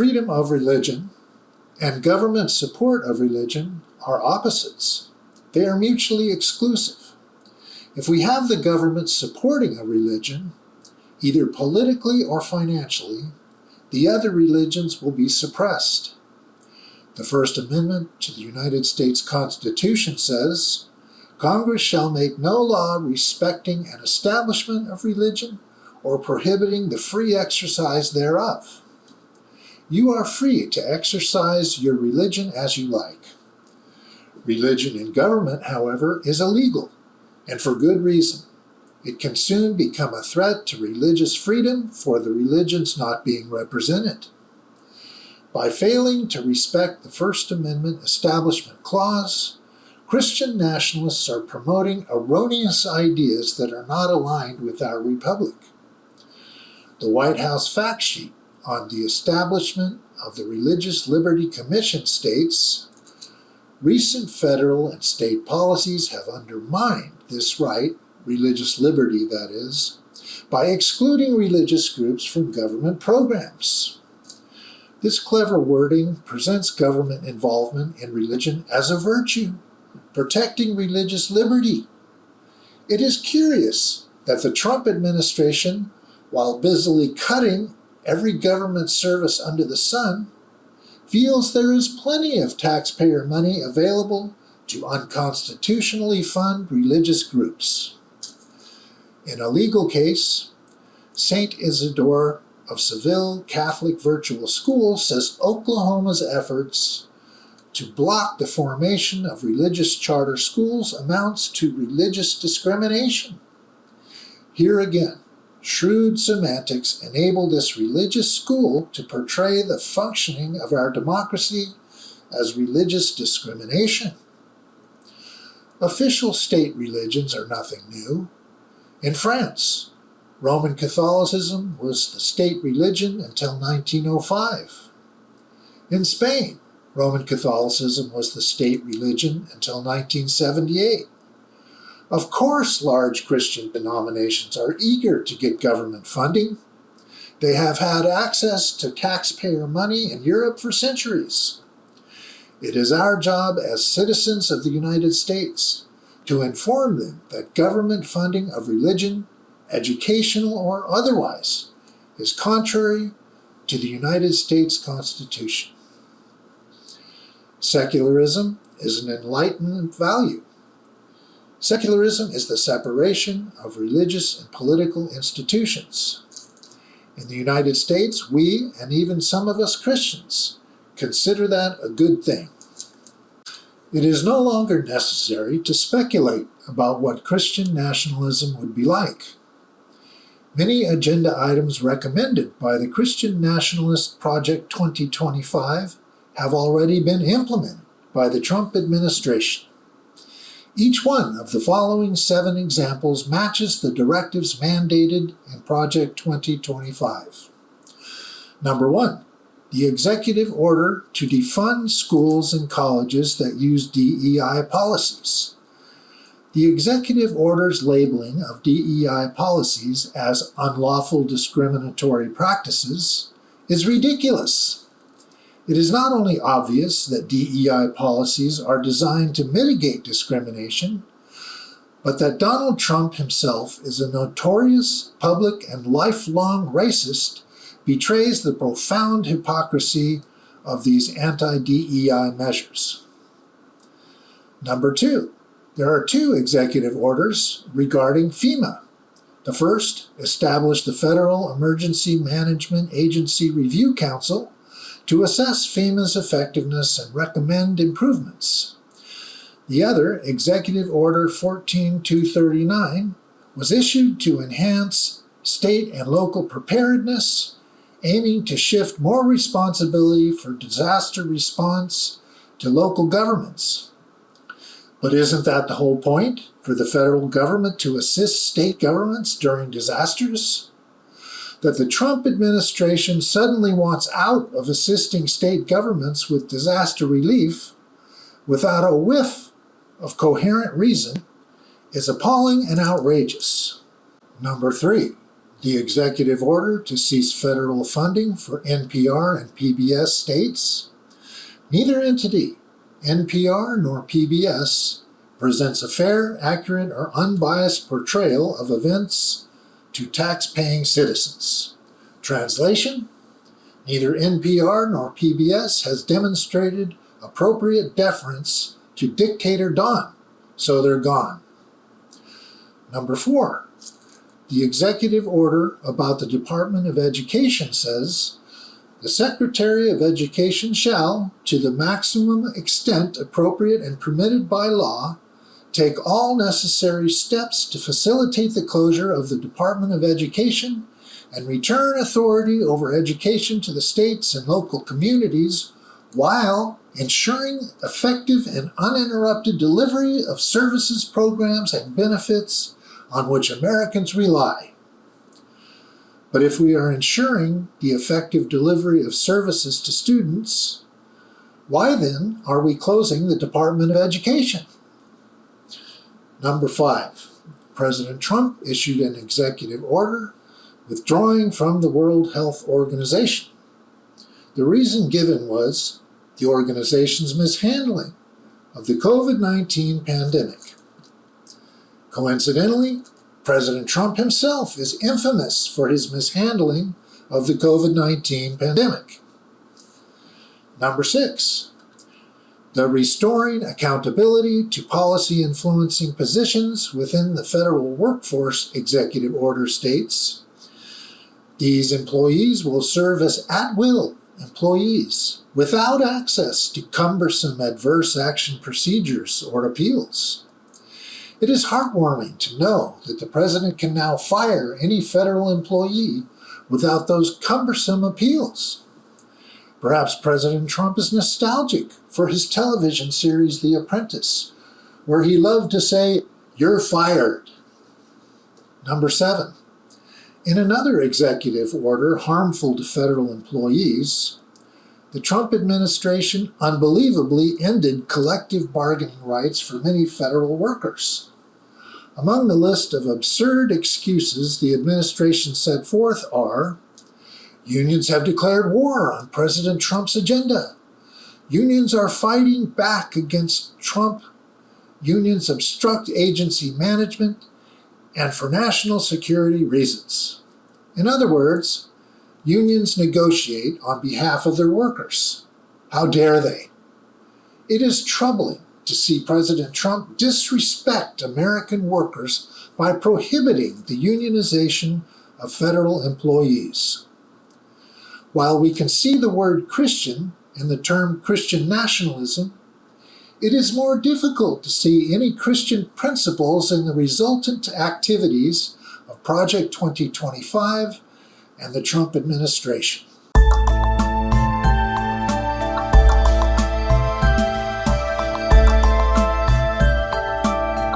Freedom of religion and government support of religion are opposites. They are mutually exclusive. If we have the government supporting a religion, either politically or financially, the other religions will be suppressed. The First Amendment to the United States Constitution says, "Congress shall make no law respecting an establishment of religion or prohibiting the free exercise thereof." You are free to exercise your religion as you like. Religion in government, however, is illegal, and for good reason. It can soon become a threat to religious freedom for the religions not being represented. By failing to respect the First Amendment Establishment Clause, Christian nationalists are promoting erroneous ideas that are not aligned with our republic. The White House fact sheet on the establishment of the Religious Liberty Commission states, "Recent federal and state policies have undermined this right, religious liberty that is, by excluding religious groups from government programs." This clever wording presents government involvement in religion as a virtue, protecting religious liberty. It is curious that the Trump administration, while busily cutting every government service under the sun, feels there is plenty of taxpayer money available to unconstitutionally fund religious groups. In a legal case, St. Isidore of Seville Catholic Virtual School says Oklahoma's efforts to block the formation of religious charter schools amounts to religious discrimination. Here again, shrewd semantics enable this religious school to portray the functioning of our democracy as religious discrimination. Official state religions are nothing new. In France, Roman Catholicism was the state religion until 1905. In Spain, Roman Catholicism was the state religion until 1978. Of course, large Christian denominations are eager to get government funding. They have had access to taxpayer money in Europe for centuries. It is our job as citizens of the United States to inform them that government funding of religion, educational or otherwise, is contrary to the United States Constitution. Secularism is an Enlightenment value. Secularism is the separation of religious and political institutions. In the United States, we, and even some of us Christians, consider that a good thing. It is no longer necessary to speculate about what Christian nationalism would be like. Many agenda items recommended by the Christian Nationalist Project 2025 have already been implemented by the Trump administration. Each one of the following 7 examples matches the directives mandated in Project 2025. Number 1, the executive order to defund schools and colleges that use DEI policies. The executive order's labeling of DEI policies as unlawful discriminatory practices is ridiculous. It is not only obvious that DEI policies are designed to mitigate discrimination, but that Donald Trump himself is a notorious, public, and lifelong racist betrays the profound hypocrisy of these anti-DEI measures. Number 2, there are 2 executive orders regarding FEMA. The first established the Federal Emergency Management Agency Review Council to assess FEMA's effectiveness and recommend improvements. The other, Executive Order 14239, was issued to enhance state and local preparedness, aiming to shift more responsibility for disaster response to local governments. But isn't that the whole point, for the federal government to assist state governments during disasters? That the Trump administration suddenly wants out of assisting state governments with disaster relief without a whiff of coherent reason is appalling and outrageous. Number 3, The executive order to cease federal funding for NPR and PBS states. Neither entity, NPR nor PBS, presents a fair, accurate, or unbiased portrayal of events to tax-paying citizens. Translation: neither NPR nor PBS has demonstrated appropriate deference to Dictator Don, so they're gone. Number 4. The executive order about the Department of Education says, the Secretary of Education shall, to the maximum extent appropriate and permitted by law, take all necessary steps to facilitate the closure of the Department of Education and return authority over education to the states and local communities while ensuring effective and uninterrupted delivery of services, programs, and benefits on which Americans rely. But if we are ensuring the effective delivery of services to students, why then are we closing the Department of Education? Number 5. President Trump issued an executive order withdrawing from the World Health Organization. The reason given was the organization's mishandling of the COVID-19 pandemic. Coincidentally, President Trump himself is infamous for his mishandling of the COVID-19 pandemic. Number 6. The Restoring Accountability to Policy Influencing Positions within the Federal Workforce Executive Order states, these employees will serve as at-will employees without access to cumbersome adverse action procedures or appeals. It is heartwarming to know that the President can now fire any federal employee without those cumbersome appeals. Perhaps President Trump is nostalgic for his television series The Apprentice, where he loved to say, "You're fired." Number 7. In another executive order harmful to federal employees, the Trump administration unbelievably ended collective bargaining rights for many federal workers. Among the list of absurd excuses the administration set forth are, unions have declared war on President Trump's agenda. Unions are fighting back against Trump. Unions obstruct agency management, and for national security reasons. In other words, unions negotiate on behalf of their workers. How dare they? It is troubling to see President Trump disrespect American workers by prohibiting the unionization of federal employees. While we can see the word Christian in the term Christian nationalism, it is more difficult to see any Christian principles in the resultant activities of Project 2025 and the Trump administration.